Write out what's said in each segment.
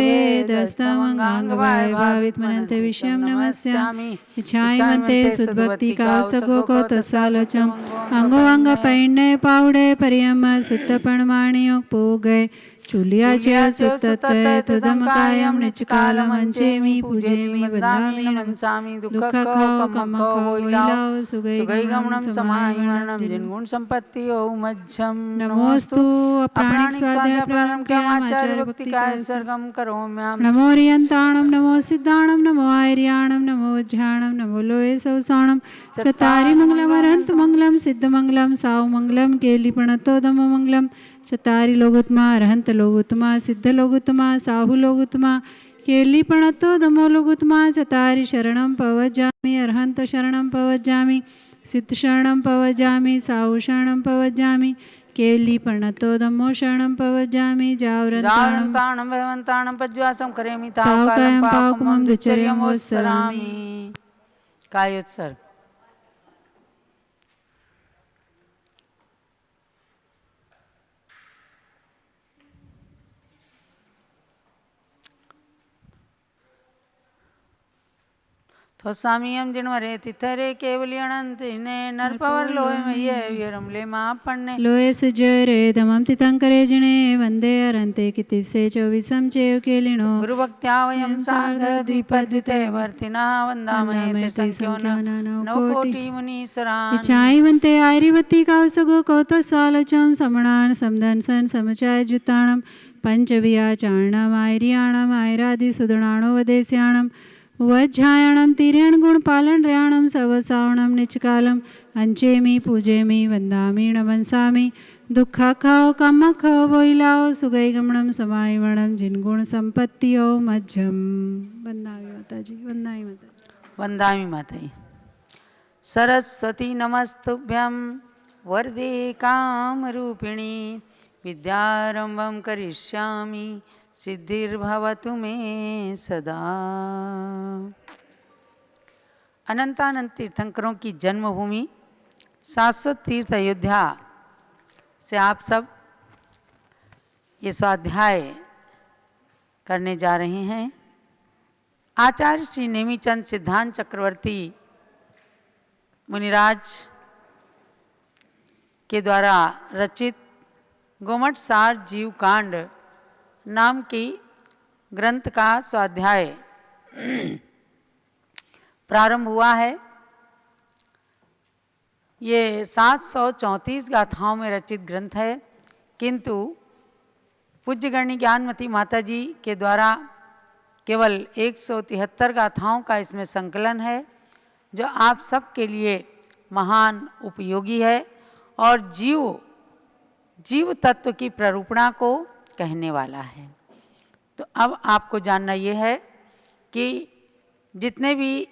वेदस्तमङ्गाङ्गभावित मनन्ते विषयं नमस्यामि इच्छामन्ते सुद्भक्ति कावसगो को तस्सालोचम अंगो अंग पैण्य पावड़े परियम सुत्तपणमाणियोग पूगे चूलियाचे सुत्तत्ते तुदमकायं निचकालम अंचेमि पूजेमि वदामि नमसामि दुःखखो कमखो वैलाव सुगैगमनं समाहिमनं जिनगुण संपत्ति ओम मध्यम नमोस्तु अप्राणिक स्वाध्याय प्रारंभ क्रियामाचार्य भक्ति काय सर्गम करोम्याम नमो रियंताणं नमो सिद्धाणं नमो आर्याणं नमो ज्ञानं नमो लोये सौसाणं चतारि मंगलम अरहंत मंगलम सिद्ध मंगलम साव मंगलम केलिपणतोदम मंगलम चतारि लोगोत्तमा अरहंत लोगोत्तमा सिद्ध लोगोत्तमा साहु लोगोत्तमा केलिपणतोदमो लोगोत्तमा चतारि शरणं पवज्जामि अरहंत शरणं पवज्जामि सिद्ध शरणं पवज्जामि साहु शरणं पवज्जामि केलिपणतोदमो शरणं पवज्जामि जावरन्ताणं भयवन्ताणं पज्वासं करेमि तावकायं पावकमं दुच्चर्यमोत्सरामि कायोत्सर्ग। स्वामीयम जिनवरे तिथरे केवली अनंत इने नरपवर लोय मये वीरम ले मापन्ने लोय सुजरे दमम तितंकरे जिने वंदे अरंते कितिसे 24 चेव केलिनो गुरु भक्त्यावयम सार्ध द्विपद्विते वर्तिना वंदामहे संख्योन नौ कोटि मुनीसरान इच्छाई वंते आयरिवती कावसगो कौतसालचम समणान समदनसन समचाय जुताणम पंचवियाचारणम आयरियाणम आयरादि सुदणाणो वदेस्याणम वज्झायाणं तिर्यण गुण पालन रयाणं सवसावणं निचकालम अंचेमि पूजेमि वंदामि नमंसामि दुःखखो कमखो वैलाव सुगैगमनं समाहिमनं जिनगुण संपत्तियो मध्यम। वंदामि माताजी वंदामि माताजी वंदामि माताजी। सरस्वती नमस्तुभ्यं वरदे कामरूपिणी विद्यारंभं करिष्यामि सिद्धिर्भवतु मे सदा। अनंतानंत तीर्थंकरों की जन्मभूमि शाश्वत तीर्थ अयोध्या से आप सब ये स्वाध्याय करने जा रहे हैं। आचार्य श्री नेमिचंद सिद्धांत चक्रवर्ती मुनिराज के द्वारा रचित गोमठ सार जीव कांड नाम की ग्रंथ का स्वाध्याय प्रारंभ हुआ है। ये 734 गाथाओं में रचित ग्रंथ है, किंतु पूज्य गणी ज्ञानमती माता जी के द्वारा केवल 173 गाथाओं का इसमें संकलन है, जो आप सब के लिए महान उपयोगी है और जीव तत्व की प्ररूपणा को कहने वाला है। तो अब आपको जानना ये है कि जितने भी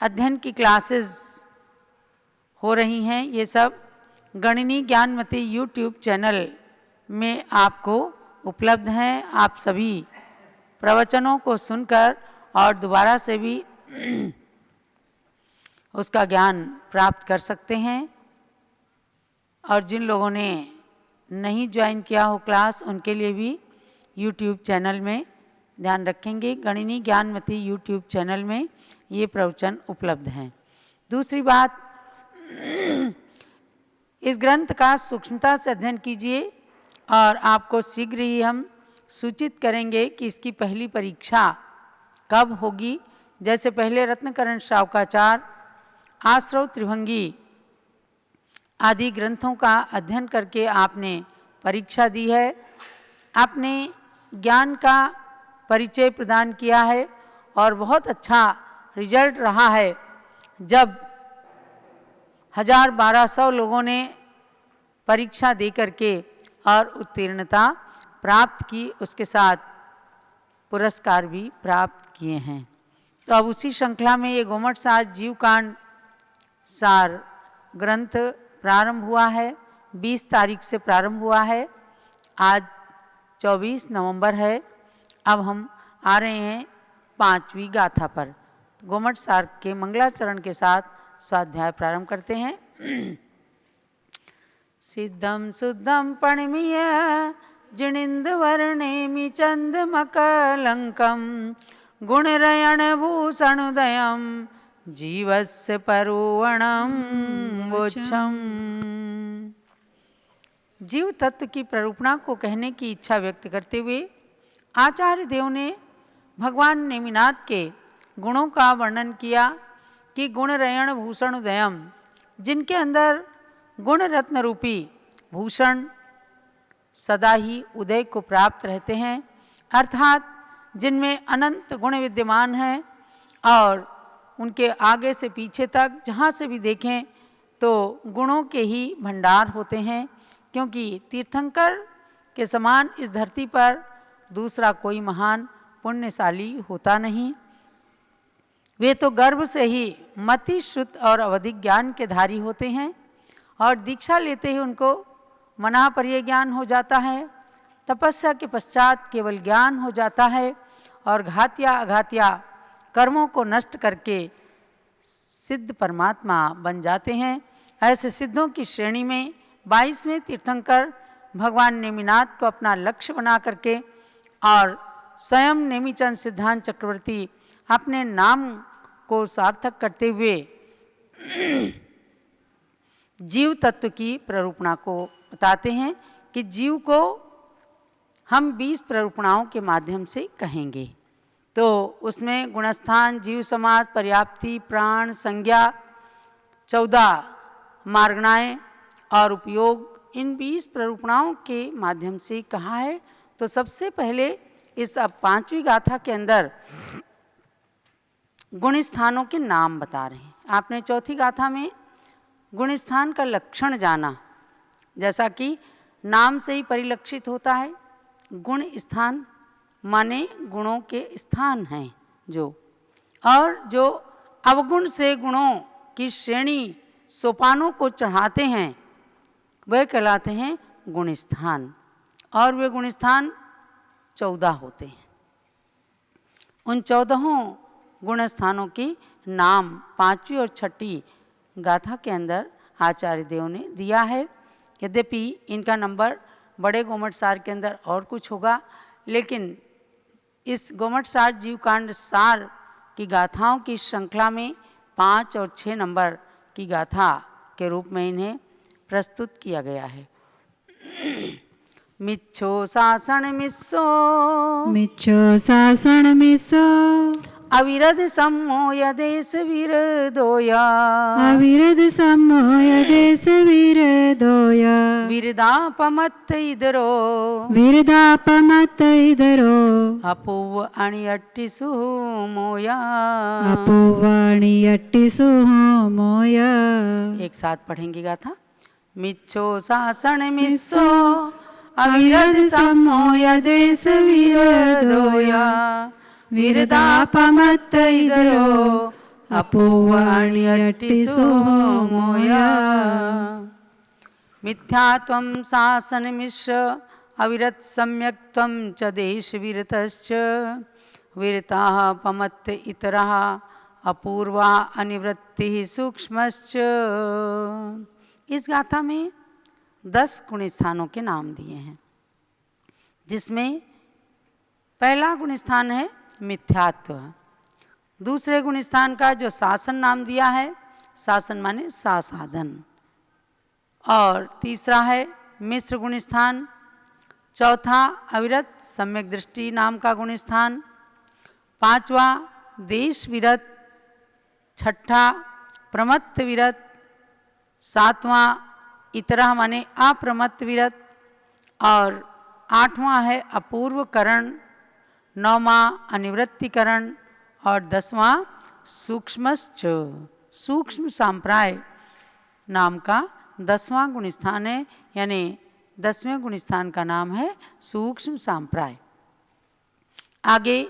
अध्ययन की क्लासेस हो रही हैं, ये सब गणिनी ज्ञानमती यूट्यूब चैनल में आपको उपलब्ध हैं। आप सभी प्रवचनों को सुनकर और दोबारा से भी उसका ज्ञान प्राप्त कर सकते हैं। और जिन लोगों ने नहीं ज्वाइन किया हो क्लास, उनके लिए भी यूट्यूब चैनल में ध्यान रखेंगे, गणिनी ज्ञानमती यूट्यूब चैनल में ये प्रवचन उपलब्ध हैं। दूसरी बात, इस ग्रंथ का सूक्ष्मता से अध्ययन कीजिए और आपको शीघ्र ही हम सूचित करेंगे कि इसकी पहली परीक्षा कब होगी। जैसे पहले रत्नकरण शावकाचार, आश्रव त्रिभंगी आदि ग्रंथों का अध्ययन करके आपने परीक्षा दी है, आपने ज्ञान का परिचय प्रदान किया है और बहुत अच्छा रिजल्ट रहा है। जब 1000-1200 लोगों ने परीक्षा दे करके और उत्तीर्णता प्राप्त की, उसके साथ पुरस्कार भी प्राप्त किए हैं। तो अब उसी श्रृंखला में ये गोमठ सार जीव कांड सार ग्रंथ प्रारंभ हुआ है। 20 तारीख से प्रारंभ हुआ है, आज 24 नवंबर है। अब हम आ रहे हैं 5वीं गाथा पर। गोमठ सार के मंगलाचरण के साथ स्वाध्याय प्रारंभ करते हैं। सिद्धम शुद्धम पणमीय जिणिन्दवर्णेमि चन्दमकलङ्कं गुणरयणभूषणोदयं जीवस्य परोवणं वोच्छम्। जीव तत्व की प्ररूपणा को कहने की इच्छा व्यक्त करते हुए आचार्य देव ने भगवान नेमिनाथ के गुणों का वर्णन किया कि गुणरयण भूषण उदयम, जिनके अंदर गुण रत्न रूपी भूषण सदा ही उदय को प्राप्त रहते हैं, अर्थात जिनमें अनंत गुण विद्यमान हैं और उनके आगे से पीछे तक जहाँ से भी देखें तो गुणों के ही भंडार होते हैं, क्योंकि तीर्थंकर के समान इस धरती पर दूसरा कोई महान पुण्यशाली होता नहीं। वे तो गर्भ से ही मति शुद्ध और अवधिक ज्ञान के धारी होते हैं और दीक्षा लेते ही उनको मनापरिय ज्ञान हो जाता है। तपस्या के पश्चात केवल ज्ञान हो जाता है और घातिया अघातिया कर्मों को नष्ट करके सिद्ध परमात्मा बन जाते हैं। ऐसे सिद्धों की श्रेणी में 22वें तीर्थंकर भगवान नेमिनाथ को अपना लक्ष्य बना करके और स्वयं नेमिचंद सिद्धांत चक्रवर्ती अपने नाम को सार्थक करते हुए जीव तत्व की प्ररूपणा को बताते हैं कि जीव को हम 20 प्ररूपणाओं के माध्यम से कहेंगे। तो उसमें गुणस्थान, जीव समास, पर्याप्ति, प्राण, संज्ञा, 14 मार्गणाएं और उपयोग, इन 20 प्ररूपणाओं के माध्यम से कहा है। तो सबसे पहले इस अब 5वीं गाथा के अंदर गुण स्थानों के नाम बता रहे हैं। आपने चौथी गाथा में गुण स्थान का लक्षण जाना, जैसा कि नाम से ही परिलक्षित होता है। गुण स्थान माने गुणों के स्थान हैं जो, और जो अवगुण से गुणों की श्रेणी सोपानों को चढ़ाते हैं वह कहलाते हैं गुण स्थान, और वे गुण स्थान 14 होते हैं। उन 14 गुण स्थानों की नाम 5वीं और 6ठी गाथा के अंदर आचार्य देव ने दिया है। यद्यपि इनका नंबर बड़े गोमटसार के अंदर और कुछ होगा, लेकिन इस गोमटसार जीवकांड सार की गाथाओं की श्रृंखला में 5 और 6 नंबर की गाथा के रूप में इन्हें प्रस्तुत किया गया है। मिच्छो सासण मिस्सो, मिच्छो सासण मिस्सो, अविरध सम्मोय देश विरदोया, अविरध सम्मोय देश विरदोया, विरदापमत्त इदरो, विरदापमत्त इदरो, अपूव अणियट्टिसु मोया, अपूवाणि अट्टिसु मोया। एक साथ पढ़ेंगे गाथा। मिच्छो सासण मिस्सो, अविरध सम्मोय देश विरदोया, विरदापमत्त इदरो, अपूवाणि अट्टिसु मोया। मिथ्यात्वं शासनमिश्र अविरत सम्यक्त्वं च देशविरतश्च, विरताः पमत्त इतरः अपूर्वा अनिवृत्तिः सूक्ष्मश्च। इस गाथा में 10 गुण स्थानों के नाम दिए हैं, जिसमें पहला गुण स्थान है मिथ्यात्व। दूसरे गुण स्थान का जो शासन नाम दिया है, शासन माने साधन, और तीसरा है मिश्र गुण स्थान। चौथा अविरत सम्यक दृष्टि नाम का गुण स्थान। 5वां देश विरत। 6ठा प्रमत्त विरत। 7वां इतरा माने अप्रमत्त विरत, और 8वां है अपूर्व करण। 9वां अनिवृत्तिकरण, और 10वां सूक्ष्मश्च, सूक्ष्म सांप्राय नाम का 10वां गुण स्थान है, यानी 10वें गुण स्थान का नाम है सूक्ष्म सांप्राय। आगे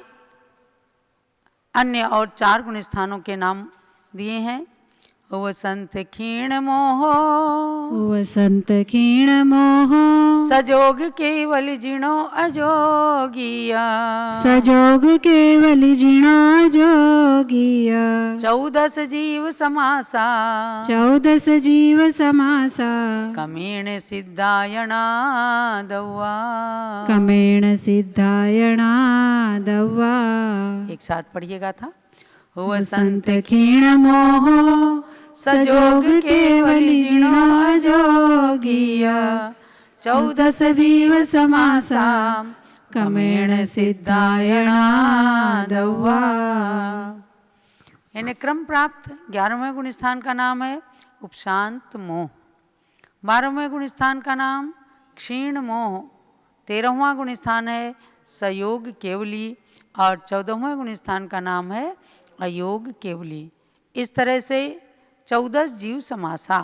अन्य और 4 गुण स्थानों के नाम दिए हैं, वसंत क्षीण मोहो वसंत क्षीण मोहो सजोग केवल जिणो अजोगिया सजोग केवल जिणो जोगिया 14 जीव समासा 14 जीव समासा कमेण सिद्धायणा दवा कमेण सिद्धायणा दवा। एक साथ पढ़िएगा था। वसंत क्षीण मोहो सजोग केवल जिणो जोगिया 14 जीव समासा कमेण सिद्धायणा दवा। यानी क्रम प्राप्त 11वें गुण स्थान का नाम है उपशांत मोह, 12वें गुण स्थान का नाम क्षीण मोह, 13वां गुण स्थान है सयोग केवली और 14वें गुण स्थान का नाम है अयोग केवली। इस तरह से 14 जीव समासा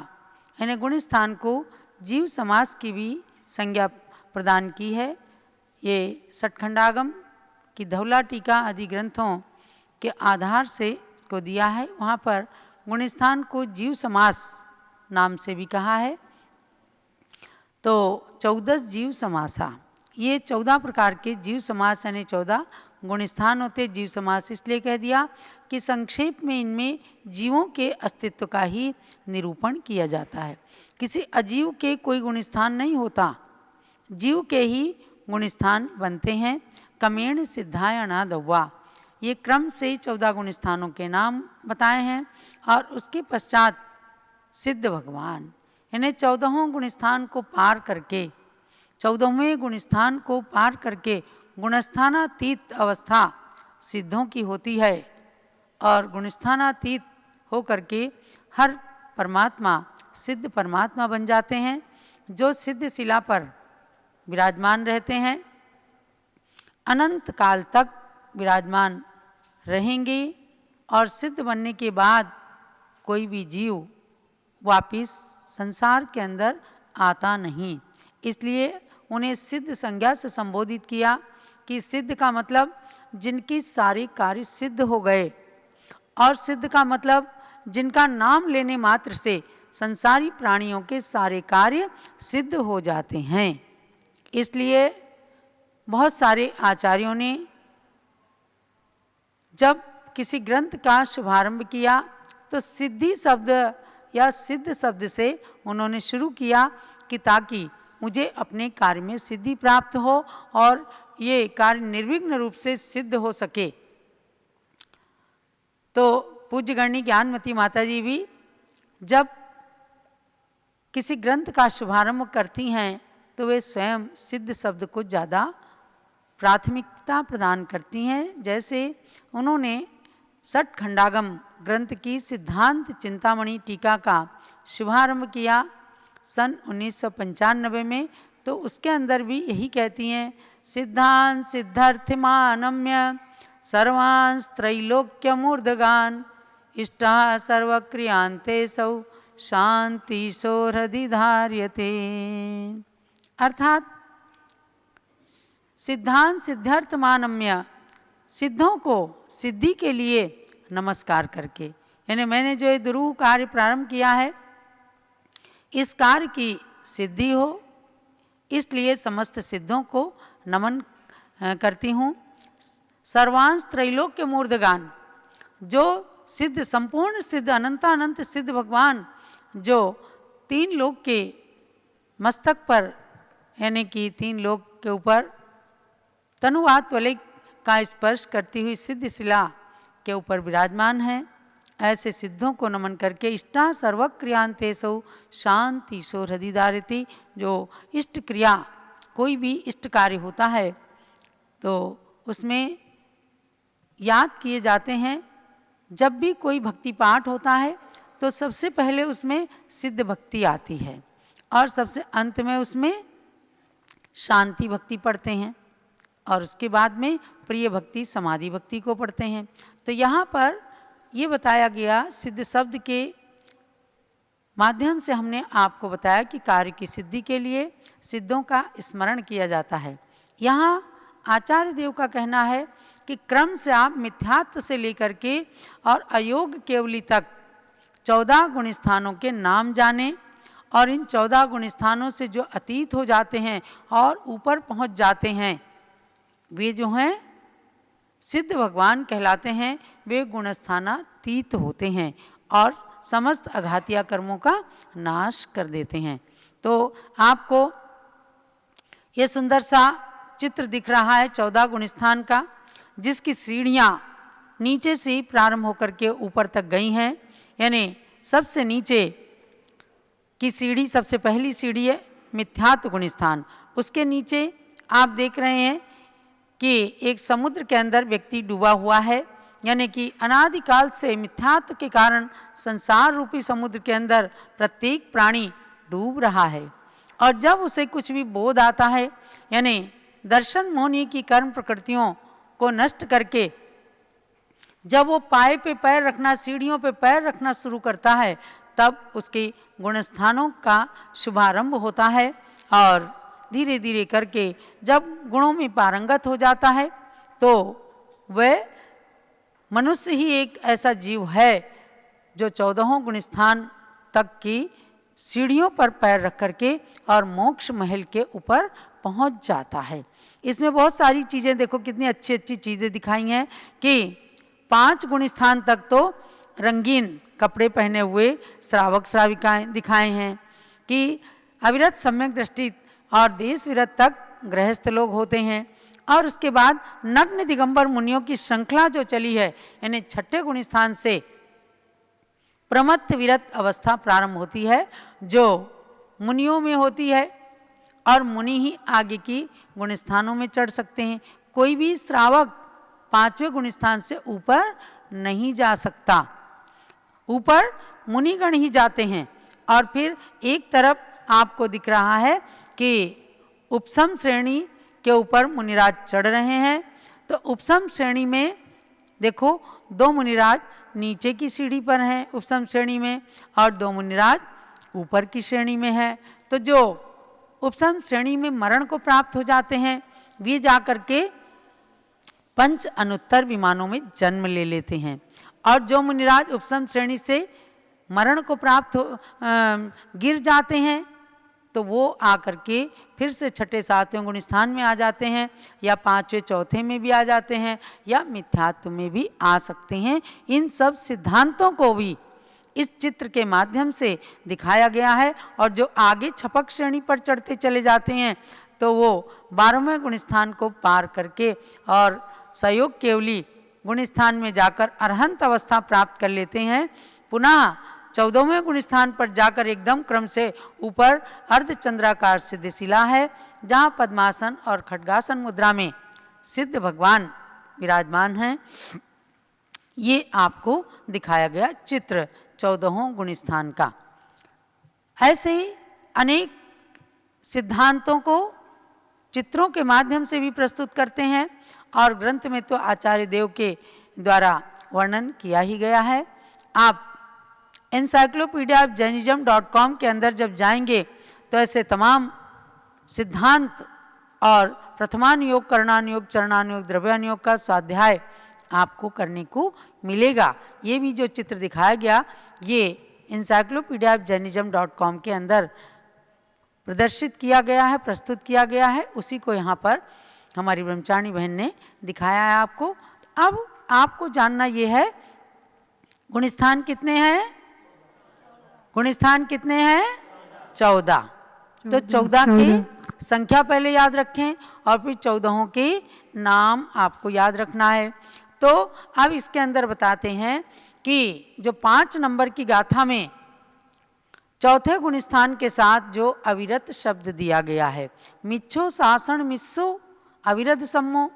यानी गुण स्थान को जीव समास की भी संज्ञा प्रदान की है। ये सठखंडागम की धौला टीका आदि ग्रंथों के आधार से इसको दिया है। वहाँ पर गुण स्थान को जीव समास नाम से भी कहा है। तो 14 जीव समासा, ये 14 प्रकार के जीव समास यानी 14 गुण स्थान होते। जीव समास इसलिए कह दिया कि संक्षेप में इनमें जीवों के अस्तित्व का ही निरूपण किया जाता है। किसी अजीव के कोई गुण स्थान नहीं होता, जीव के ही गुण स्थान बनते हैं। कमेण सिद्धायणा दवा, ये क्रम से 14 गुण स्थानों के नाम बताए हैं। और उसके पश्चात सिद्ध भगवान यानी 14वें गुण स्थान को पार करके 14वें गुण स्थान को पार करके गुणस्थानातीत अवस्था सिद्धों की होती है। और गुणस्थानातीत हो करके हर परमात्मा सिद्ध परमात्मा बन जाते हैं, जो सिद्ध शिला पर विराजमान रहते हैं, अनंत काल तक विराजमान रहेंगे। और सिद्ध बनने के बाद कोई भी जीव वापिस संसार के अंदर आता नहीं, इसलिए उन्हें सिद्ध संज्ञा से संबोधित किया कि सिद्ध का मतलब जिनकी सारे कार्य सिद्ध हो गए, और सिद्ध का मतलब जिनका नाम लेने मात्र से संसारी प्राणियों के सारे कार्य सिद्ध हो जाते हैं। इसलिए बहुत सारे आचार्यों ने जब किसी ग्रंथ का शुभारंभ किया तो सिद्धि शब्द या सिद्ध शब्द से उन्होंने शुरू किया कि ताकि मुझे अपने कार्य में सिद्धि प्राप्त हो और ये कार्य निर्विघ्न रूप से सिद्ध हो सके। तो पूज्य गणनी ज्ञानमती माता जी भी जब किसी ग्रंथ का शुभारंभ करती हैं तो वे स्वयं सिद्ध शब्द को ज़्यादा प्राथमिकता प्रदान करती हैं। जैसे उन्होंने सठखंडागम ग्रंथ की सिद्धांत चिंतामणि टीका का शुभारंभ किया सन 1995 में, तो उसके अंदर भी यही कहती हैं, सिद्धांत सिद्धार्थमानम्य सर्वांश त्रैलोक्यमूर्धगान इष्टा सर्वक्रियांते सौ शांति सौहृदि धार्यते। अर्थात सिद्धांत सिद्धार्थमानम्य, सिद्धों को सिद्धि के लिए नमस्कार करके, यानी मैंने जो ये दुरूह कार्य प्रारंभ किया है इस कार्य की सिद्धि हो, इसलिए समस्त सिद्धों को नमन करती हूँ। सर्वांश त्रैलोक्य मूर्धगान, जो सिद्ध संपूर्ण सिद्ध अनंतानंत सिद्ध भगवान जो 3 लोक के मस्तक पर यानी कि 3 लोक के ऊपर तनुवात वलय का स्पर्श करती हुई सिद्ध शिला के ऊपर विराजमान है, ऐसे सिद्धों को नमन करके इष्टा सर्वक्रियांतेषु शांति सौहृदि धार्यते। जो इष्ट क्रिया कोई भी इष्ट कार्य होता है तो उसमें याद किए जाते हैं। जब भी कोई भक्ति पाठ होता है तो सबसे पहले उसमें सिद्ध भक्ति आती है और सबसे अंत में उसमें शांति भक्ति पढ़ते हैं और उसके बाद में प्रिय भक्ति समाधि भक्ति को पढ़ते हैं। तो यहाँ पर ये बताया गया सिद्ध शब्द के माध्यम से हमने आपको बताया कि कार्य की सिद्धि के लिए सिद्धों का स्मरण किया जाता है। यहाँ आचार्य देव का कहना है कि क्रम से आप मिथ्यात्व से लेकर के और अयोग केवली तक 14 गुण स्थानों के नाम जाने और इन 14 गुण स्थानों से जो अतीत हो जाते हैं और ऊपर पहुंच जाते हैं, वे जो हैं सिद्ध भगवान कहलाते हैं। वे गुणस्थानातीत होते हैं और समस्त अघातिया कर्मों का नाश कर देते हैं। तो आपको ये सुंदर सा चित्र दिख रहा है 14 गुणस्थान का, जिसकी सीढ़ियाँ नीचे से ही प्रारंभ होकर के ऊपर तक गई हैं। यानी सबसे नीचे की सीढ़ी, सबसे पहली सीढ़ी है मिथ्यात्व गुणस्थान। उसके नीचे आप देख रहे हैं कि एक समुद्र के अंदर व्यक्ति डूबा हुआ है, यानी कि अनादिकाल से मिथ्यात्व के कारण संसार रूपी समुद्र के अंदर प्रत्येक प्राणी डूब रहा है। और जब उसे कुछ भी बोध आता है, यानी दर्शन मोहनी की कर्म प्रकृतियों को नष्ट करके जब वो पाए पे पैर रखना, सीढ़ियों पे पैर रखना शुरू करता है, तब उसके गुणस्थानों का शुभारंभ होता है। और धीरे धीरे करके जब गुणों में पारंगत हो जाता है, तो वह मनुष्य ही एक ऐसा जीव है जो 14 गुणस्थान तक की सीढ़ियों पर पैर रख करके और मोक्ष महल के ऊपर पहुंच जाता है। इसमें बहुत सारी चीज़ें, देखो कितनी अच्छी अच्छी चीज़ें दिखाई हैं कि 5 गुणस्थान तक तो रंगीन कपड़े पहने हुए श्रावक श्राविकाएँ दिखाए हैं कि अविरत सम्यक दृष्टि और देश विरत तक गृहस्थ लोग होते हैं। और उसके बाद नग्न दिगंबर मुनियों की श्रृंखला जो चली है, यानी 6ठे गुणस्थान से प्रमत्त विरत अवस्था प्रारंभ होती है, जो मुनियों में होती है। और मुनि ही आगे की गुणस्थानों में चढ़ सकते हैं। कोई भी श्रावक 5वें गुणस्थान से ऊपर नहीं जा सकता, ऊपर मुनिगण ही जाते हैं। और फिर एक तरफ आपको दिख रहा है कि उपसम श्रेणी के ऊपर मुनिराज चढ़ रहे हैं। तो उपसम श्रेणी में देखो 2 मुनिराज नीचे की सीढ़ी पर हैं उपसम श्रेणी में, और 2 मुनिराज ऊपर की श्रेणी में हैं। तो जो उपसम श्रेणी में मरण को प्राप्त हो जाते हैं, वे जाकर के 5 अनुत्तर विमानों में जन्म ले लेते हैं। और जो मुनिराज उपसम श्रेणी से मरण को प्राप्त गिर जाते हैं, तो वो आकर के फिर से 6ठे 7वें गुणस्थान में आ जाते हैं, या 5वें 4थे में भी आ जाते हैं, या मिथ्यात्व में भी आ सकते हैं। इन सब सिद्धांतों को भी इस चित्र के माध्यम से दिखाया गया है। और जो आगे छपक श्रेणी पर चढ़ते चले जाते हैं, तो वो 12वें गुणस्थान को पार करके और सहयोग केवली गुणस्थान में जाकर अरहंत अवस्था प्राप्त कर लेते हैं। पुनः 14वें गुणस्थान पर जाकर एकदम क्रम से ऊपर अर्धचंद्राकार सिद्धशिला है, जहाँ पद्मासन और खड्गासन मुद्रा में सिद्ध भगवान विराजमान हैं। ये आपको दिखाया गया चित्र 14 गुणस्थान का। ऐसे ही अनेक सिद्धांतों को चित्रों के माध्यम से भी प्रस्तुत करते हैं, और ग्रंथ में तो आचार्य देव के द्वारा वर्णन किया ही गया है। आप एनसाइक्लोपीडिया ऑफ जैनिज्म.com के अंदर जब जाएंगे, तो ऐसे तमाम सिद्धांत और प्रथमानुयोग, करणानुयोग, चरणानुयोग, द्रव्यानुयोग का स्वाध्याय आपको करने को मिलेगा। ये भी जो चित्र दिखाया गया, ये एनसाइक्लोपीडिया ऑफ जैनिज्म.com के अंदर प्रदर्शित किया गया है, प्रस्तुत किया गया है। उसी को यहाँ पर हमारी ब्रह्मचारिणी बहन ने दिखाया है आपको। अब आपको जानना ये है, गुणस्थान कितने हैं? गुणस्थान कितने हैं? 14। तो 14 की संख्या पहले याद रखें, और फिर 14 के नाम आपको याद रखना है। तो अब इसके अंदर बताते हैं कि जो 5 नंबर की गाथा में 4थे गुणस्थान के साथ जो अविरत शब्द दिया गया है, मिच्छो सासण मिस्सो अविरत सम्मो,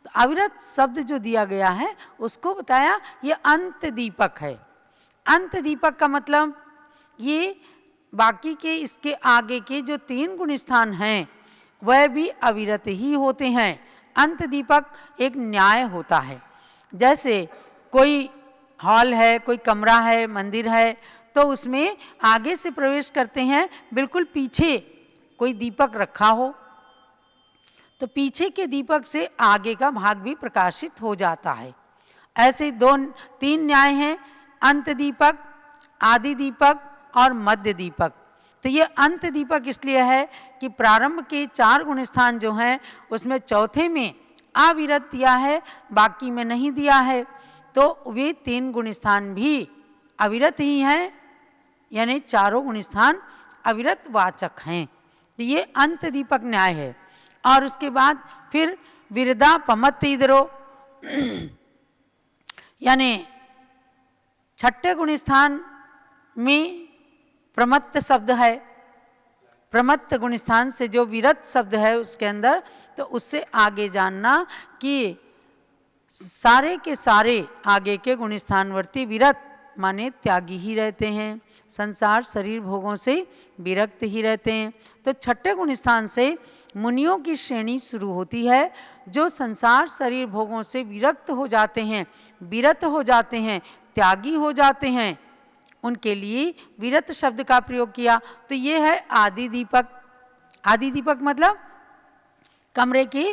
तो अविरत शब्द जो दिया गया है उसको बताया ये अंत दीपक है। अंत दीपक का मतलब ये बाकी के इसके आगे के जो 3 गुणस्थान हैं वह भी अविरत ही होते हैं। अंत दीपक एक न्याय होता है। जैसे कोई हॉल है, कोई कमरा है, मंदिर है, तो उसमें आगे से प्रवेश करते हैं, बिल्कुल पीछे कोई दीपक रखा हो, तो पीछे के दीपक से आगे का भाग भी प्रकाशित हो जाता है। ऐसे 2-3 न्याय हैं, अंत दीपक, आदि दीपक और मध्य दीपक। तो ये अंत दीपक इसलिए है कि प्रारंभ के 4 गुण स्थान जो हैं उसमें चौथे में अविरत दिया है, बाकी में नहीं दिया है। तो वे 3 गुण स्थान भी अविरत ही हैं, यानी चारों गुण स्थान अविरत वाचक हैं। तो ये अंत दीपक न्याय है। और उसके बाद फिर विरदा पमत्त इधरो, यानी छठे गुण स्थान में प्रमत्त शब्द है। प्रमत्त गुण स्थान से जो विरत शब्द है उसके अंदर, तो उससे आगे जानना कि सारे के सारे आगे के गुण स्थानवर्ती विरत माने त्यागी ही रहते हैं, संसार शरीर भोगों से विरक्त ही रहते हैं। तो छठे गुण स्थान से मुनियों की श्रेणी शुरू होती है, जो संसार शरीर भोगों से विरक्त हो जाते हैं, विरत हो जाते हैं, त्यागी हो जाते हैं, उनके लिए विरत शब्द का प्रयोग किया। तो ये है आदि दीपक। आदि दीपक मतलब कमरे के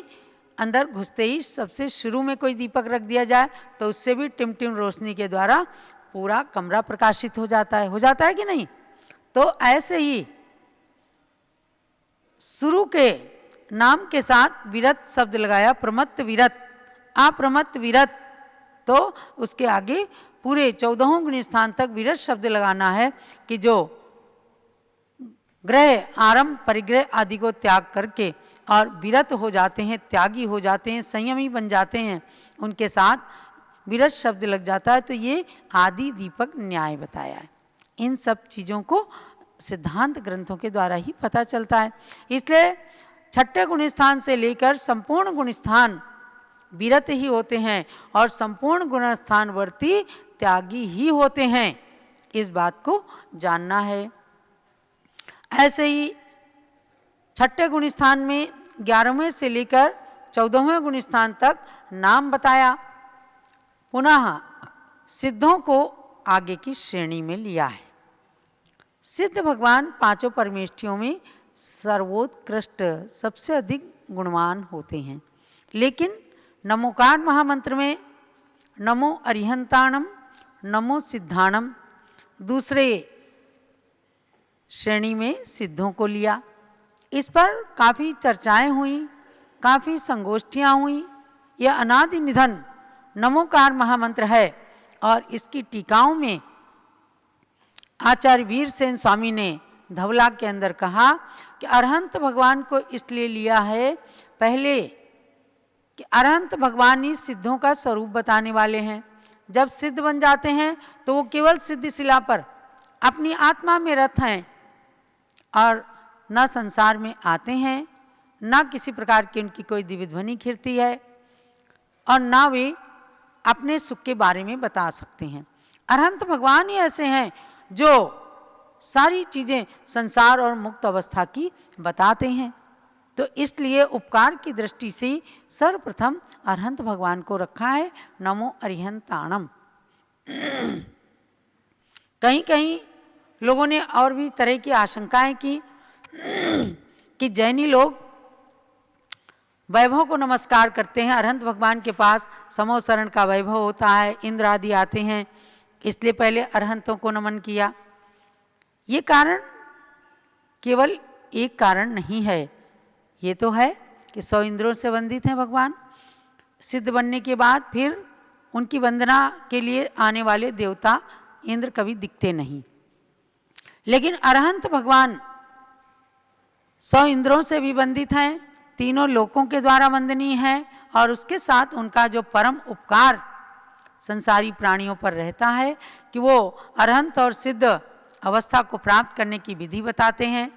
अंदर घुसते ही सबसे शुरू में कोई दीपक रख दिया जाए तो उससे भी टिमटिम रोशनी के द्वारा पूरा कमरा प्रकाशित हो जाता है कि नहीं। तो ऐसे ही शुरू के नाम के साथ विरत शब्द लगाया, प्रमत्त विरत, अप्रमत्त विरत, तो उसके आगे पूरे 14 गुण स्थान तक विरत शब्द लगाना है कि जो ग्रह आरंभ परिग्रह आदि को त्याग करके और विरत हो जाते हैं, त्यागी हो जाते हैं, संयमी बन जाते हैं, उनके साथ विरत शब्द लग जाता है। तो ये आदि दीपक न्याय बताया है। इन सब चीज़ों को सिद्धांत ग्रंथों के द्वारा ही पता चलता है। इसलिए छठे गुण स्थान से लेकर संपूर्ण गुण स्थान विरत ही होते हैं और संपूर्ण गुण स्थानवर्ती त्यागी ही होते हैं, इस बात को जानना है। ऐसे ही छठे गुण स्थान में 11वें से लेकर 14वें गुण स्थान तक नाम बताया। पुनः सिद्धों को आगे की श्रेणी में लिया है। सिद्ध भगवान 5 परमेष्ठियों में सर्वोत्कृष्ट सबसे अधिक गुणवान होते हैं, लेकिन नमोकार महामंत्र में नमो अरिहंताणम, नमो सिद्धाणम, दूसरे श्रेणी में सिद्धों को लिया। इस पर काफ़ी चर्चाएं हुई, काफ़ी संगोष्ठियां हुई। यह अनादि निधन नमोकार महामंत्र है और इसकी टीकाओं में आचार्य वीरसेन स्वामी ने धवला के अंदर कहा कि अरहंत भगवान को इसलिए लिया है पहले कि अरहंत भगवान ही सिद्धों का स्वरूप बताने वाले हैं। जब सिद्ध बन जाते हैं तो वो केवल सिद्धिशिला पर अपनी आत्मा में रत हैं और न संसार में आते हैं, न किसी प्रकार की उनकी कोई दिव्य ध्वनि खिरती है और न वे अपने सुख के बारे में बता सकते हैं। अरहंत भगवान ही ऐसे हैं जो सारी चीज़ें संसार और मुक्त अवस्था की बताते हैं। तो इसलिए उपकार की दृष्टि से सर्वप्रथम अरहंत भगवान को रखा है नमो अरिहंताणम। कहीं कहीं लोगों ने और भी तरह की आशंकाएं की कि जैनी लोग वैभव को नमस्कार करते हैं, अरहंत भगवान के पास समोसरण का वैभव होता है, इंद्र आदि आते हैं, इसलिए पहले अरहंतों को नमन किया। ये कारण केवल एक कारण नहीं है, ये तो है कि 100 इंद्रों से वंदित हैं भगवान। सिद्ध बनने के बाद फिर उनकी वंदना के लिए आने वाले देवता इंद्र कभी दिखते नहीं, लेकिन अरहंत भगवान 100 इंद्रों से भी वंदित हैं, तीनों लोकों के द्वारा वंदनीय है और उसके साथ उनका जो परम उपकार संसारी प्राणियों पर रहता है कि वो अरहंत और सिद्ध अवस्था को प्राप्त करने की विधि बताते हैं।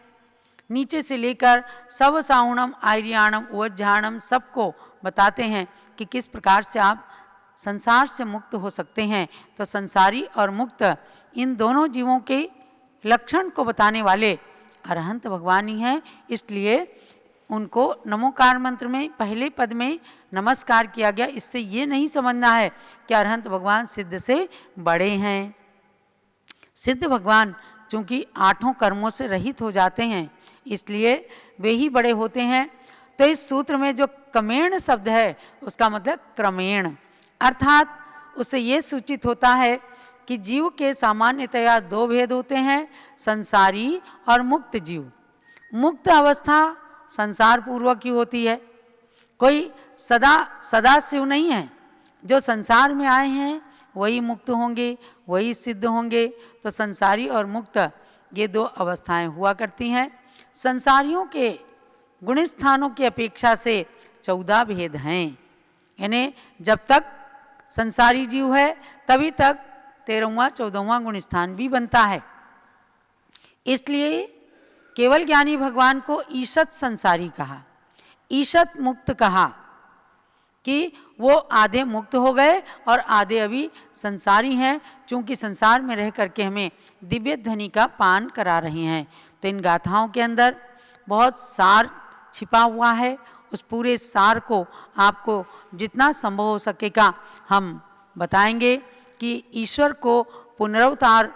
नीचे से लेकर सब साउणम आर्याणम उज्जाणम सबको बताते हैं कि किस प्रकार से आप संसार से मुक्त हो सकते हैं। तो संसारी और मुक्त इन दोनों जीवों के लक्षण को बताने वाले अरहंत भगवान ही हैं, इसलिए उनको नमोकार मंत्र में पहले पद में नमस्कार किया गया। इससे ये नहीं समझना है कि अरहंत भगवान सिद्ध से बड़े हैं। सिद्ध भगवान चूँकि 8 कर्मों से रहित हो जाते हैं इसलिए वे ही बड़े होते हैं। तो इस सूत्र में जो कमेण शब्द है उसका मतलब क्रमेण, अर्थात उससे ये सूचित होता है कि जीव के सामान्यतया दो भेद होते हैं, संसारी और मुक्त जीव। मुक्त अवस्था संसार पूर्वक की होती है। कोई सदा शिव नहीं है। जो संसार में आए हैं वही मुक्त होंगे, वही सिद्ध होंगे। तो संसारी और मुक्त ये दो अवस्थाएं हुआ करती हैं। संसारियों के गुण स्थानों की अपेक्षा से 14 भेद हैं। यानी जब तक संसारी जीव है तभी तक 13वां 14वां गुण स्थान भी बनता है। इसलिए केवल ज्ञानी भगवान को ईशत संसारी कहा, ईशत मुक्त कहा कि वो आधे मुक्त हो गए और आधे अभी संसारी हैं, चूँकि संसार में रह करके हमें दिव्य ध्वनि का पान करा रहे हैं। तो इन गाथाओं के अंदर बहुत सार छिपा हुआ है। उस पूरे सार को आपको जितना संभव हो सकेगा हम बताएंगे कि ईश्वर को पुनरुत्थान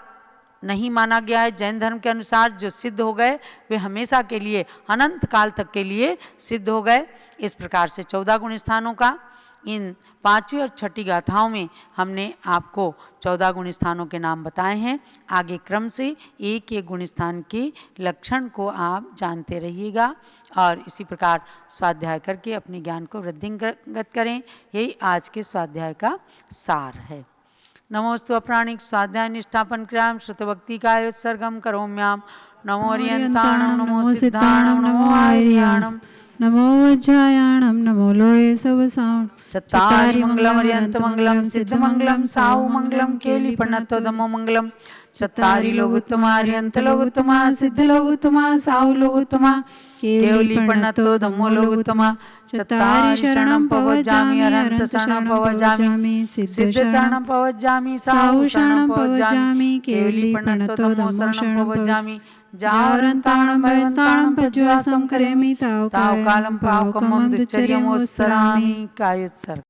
नहीं माना गया है। जैन धर्म के अनुसार जो सिद्ध हो गए वे हमेशा के लिए अनंत काल तक के लिए सिद्ध हो गए। इस प्रकार से 14 गुण स्थानों का इन 5वीं और 6ठी गाथाओं में हमने आपको 14 गुण स्थानों के नाम बताए हैं। आगे क्रम से एक एक गुण स्थान के लक्षण को आप जानते रहिएगा और इसी प्रकार स्वाध्याय करके अपने ज्ञान को वृद्धिंगत करें। यही आज के स्वाध्याय का सार है। नमोस्तु अप्राणिक स्वाध्याय निष्ठापन क्रियां श्रुतभक्ति काय उत्सर्गम करोम्याम। नमो अर्यंताणं नमो सिद्धाणं नमो आर्याणं नमो वज्रायाणं नमो लोये सवसां। चत्तारि मंगलम अर्यंत मंगलम सिद्ध मंगलम साहु मंगलम केवली प्रणतो धम्मो मंगलम। चत्तारि लोकोत्तमा अर्यंत लोकोत्तमा सिद्ध लोकोत्तमा साहु लोकोत्तमा केवली प्रणतो धम्मो लोकोत्तमा। चत्तारि शरणं पवज्जामि अरहंत शरणं पवज्जामि सिद्ध शरणं पवज्जामि साहु शरणं पवज्जामि केवली प्रणतो धम्मो शरणं पवज्जामि। जावरन्ताणं भयन्ताणं पज्वासं करेमि ताव कालं पावकमं दुच्चर्यमोत्सरामि। कायोत्सर्ग।